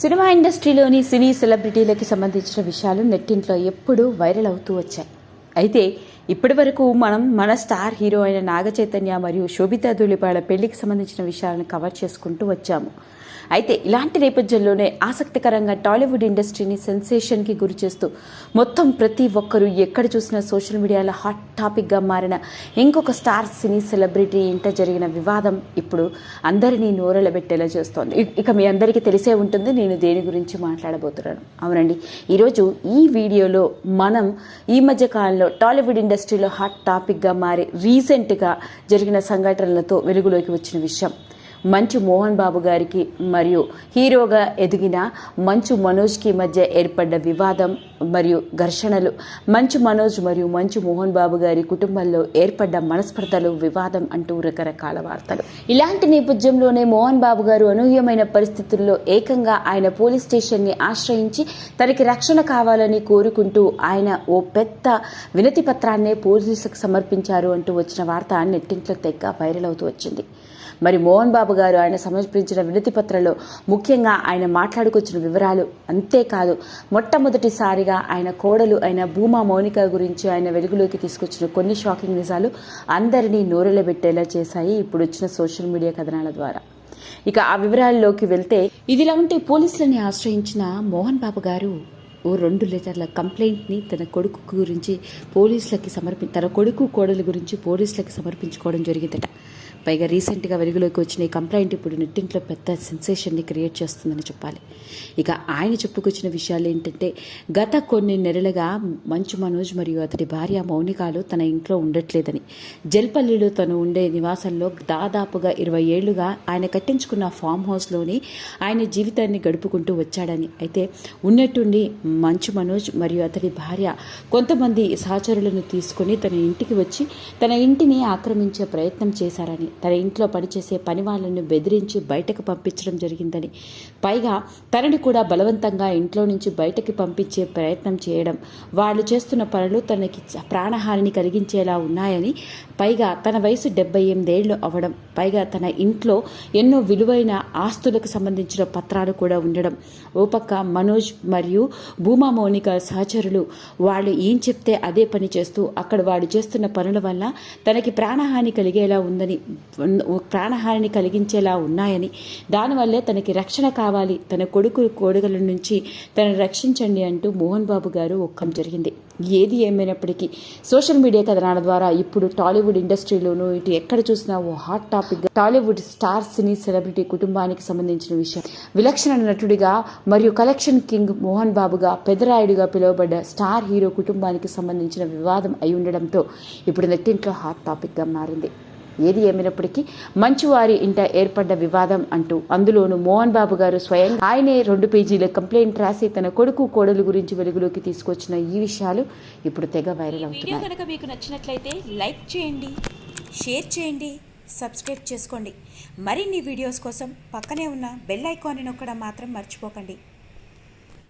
Cinema ఇండస్ట్రీలోని సినీ సెలబ్రిటీలకి సంబంధించిన విషయాలు నెట్టింట్లో ఎప్పుడూ వైరల్ అవుతూ వచ్చాయి. అయితే ఇప్పటి వరకు మనం మన స్టార్ హీరో అయిన నాగ చైతన్య మరియు శోభితా ధూళిపాళ పెళ్లికి సంబంధించిన విషయాలను కవర్ చేసుకుంటూ వచ్చాము. అయితే ఇలాంటి నేపథ్యంలోనే ఆసక్తికరంగా టాలీవుడ్ ఇండస్ట్రీని సెన్సేషన్కి గురి చేస్తూ మొత్తం ప్రతి ఒక్కరూ ఎక్కడ చూసినా సోషల్ మీడియాలో హాట్ టాపిక్గా మారిన ఇంకొక స్టార్ సినీ సెలబ్రిటీ ఇంట జరిగిన వివాదం ఇప్పుడు అందరినీ నోరెళ్ళబెట్టేలా చేస్తోంది. ఇక మీ అందరికీ తెలిసే ఉంటుంది నేను దేని గురించి మాట్లాడబోతున్నాను. అవునండి, ఈరోజు ఈ వీడియోలో మనం ఈ మధ్య కాలంలో టాలీవుడ్ ఇండస్ట్రీలో హాట్ టాపిక్గా మారి రీసెంట్గా జరిగిన సంఘటనలతో వెలుగులోకి వచ్చిన విషయం మంచు మోహన్ బాబు గారికి మరియు హీరోగా ఎదిగిన మంచు మనోజ్కి మధ్య ఏర్పడ్డ వివాదం మరియు ఘర్షణలు, మంచు మనోజ్ మరియు మంచు మోహన్ బాబు గారి కుటుంబంలో ఏర్పడ్డ మనస్పర్ధలు, వివాదం అంటూ రకరకాల వార్తలు. ఇలాంటి నేపథ్యంలోనే మోహన్ బాబు గారు అనూహ్యమైన పరిస్థితుల్లో ఏకంగా ఆయన పోలీస్ స్టేషన్ని ఆశ్రయించి తనకి రక్షణ కావాలని కోరుకుంటూ ఆయన ఓ పెద్ద వినతి పత్రాన్నే పోలీసులకు సమర్పించారు అంటూ వచ్చిన వార్త నెట్టింట్లో తెగ వైరల్ అవుతూ వచ్చింది. మరి మోహన్ బాబు గారు ఆయన సమర్పించిన వినతి పత్రంలో ముఖ్యంగా ఆయన మాట్లాడుకొచ్చిన వివరాలు, అంతేకాదు మొట్టమొదటిసారిగా ఆయన కోడలు అయిన భూమా మౌనిక గురించి ఆయన వెలుగులోకి తీసుకొచ్చిన కొన్ని షాకింగ్ నిజాలు అందరినీ నోరెళ్ళబెట్టేలా చేశాయి ఇప్పుడు వచ్చిన సోషల్ మీడియా కథనాల ద్వారా. ఇక ఆ వివరాల్లోకి వెళ్తే, ఇదిలా ఉంటే పోలీసులని ఆశ్రయించిన మోహన్ బాబు గారు ఓ 2 లెటర్ల కంప్లైంట్ని తన కొడుకు గురించి తన కొడుకు కోడలు గురించి పోలీసులకి సమర్పించుకోవడం జరిగిందట. పైగా రీసెంట్గా వెలుగులోకి వచ్చిన ఈ కంప్లైంట్ ఇప్పుడు నెట్టింట్లో పెద్ద సెన్సేషన్ని క్రియేట్ చేస్తుందని చెప్పాలి. ఇక ఆయన చెప్పుకొచ్చిన విషయాలు ఏంటంటే, గత కొన్ని నెలలుగా మంచు మనోజ్ మరియు అతడి భార్య మౌనికాలు తన ఇంట్లో ఉండట్లేదని, జల్పల్లిలో తను ఉండే నివాసంలో దాదాపుగా 20 ఏళ్లుగా ఆయన కట్టించుకున్న ఫామ్ హౌస్లోని ఆయన జీవితాన్ని గడుపుకుంటూ వచ్చాడని, అయితే ఉన్నట్టుండి మంచు మనోజ్ మరియు అతడి భార్య కొంతమంది సహచరులను తీసుకుని తన ఇంటికి వచ్చి తన ఇంటిని ఆక్రమించే ప్రయత్నం చేశారని, తన ఇంట్లో పనిచేసే పని వాళ్ళను బెదిరించి బయటకు పంపించడం జరిగిందని, పైగా తనని కూడా బలవంతంగా ఇంట్లో నుంచి బయటకు పంపించే ప్రయత్నం చేయడం, వాళ్ళు చేస్తున్న పనులు తనకి ప్రాణహానిని కలిగించేలా ఉన్నాయని, పైగా తన వయసు 78 ఏళ్ళు అవ్వడం, పైగా తన ఇంట్లో ఎన్నో విలువైన ఆస్తులకు సంబంధించిన పత్రాలు కూడా ఉండడం, ఓ పక్క మనోజ్ మరియు భూమా మౌనిక సహచరులు వాళ్ళు ఏం చెప్తే అదే పని చేస్తూ అక్కడ వాడు చేస్తున్న పనుల వల్ల తనకి ప్రాణహాని కలిగించేలా ఉన్నాయని, దానివల్లే తనకి రక్షణ కావాలి, తన కొడుకు కోడగల నుంచి తనను రక్షించండి అంటూ మోహన్ బాబు గారు ఒక్కం జరిగింది. ఏది ఏమైనప్పటికీ సోషల్ మీడియా కథనాల ద్వారా ఇప్పుడు టాలీవుడ్ ఇండస్ట్రీలోనూ ఇటు ఎక్కడ చూసినా ఓ hot topic Tollywood star cine celebrity కుటుంబానికి సంబంధించిన విషయం. విలక్షణ నటుడిగా మరియు కలెక్షన్ కింగ్ మోహన్ బాబుగా పెదరాయుడిగా పిలువబడ్డ స్టార్ హీరో కుటుంబానికి సంబంధించిన వివాదం అయి ఉండడంతో ఇప్పుడు నెట్టింట్లో హాట్ టాపిక్గా మారింది. ఏది ఏమైనప్పటికీ మంచువారి ఇంట ఏర్పడ్డ వివాదం అంటూ అందులోనూ మోహన్ బాబు గారు స్వయం ఆయనే 2 పేజీల కంప్లైంట్ రాసి తన కొడుకు కోడలు గురించి వెలుగులోకి తీసుకొచ్చిన ఈ విషయాలు ఇప్పుడు తెగ వైరల్ అవుతున్నాయి. కనుక మీకు నచ్చినట్లయితే లైక్ చేయండి, షేర్ చేయండి, సబ్స్క్రైబ్ చేసుకోండి. మరిన్ని వీడియోస్ కోసం పక్కనే ఉన్న బెల్ ఐకాన్ని నొక్కడం మాత్రం మర్చిపోకండి.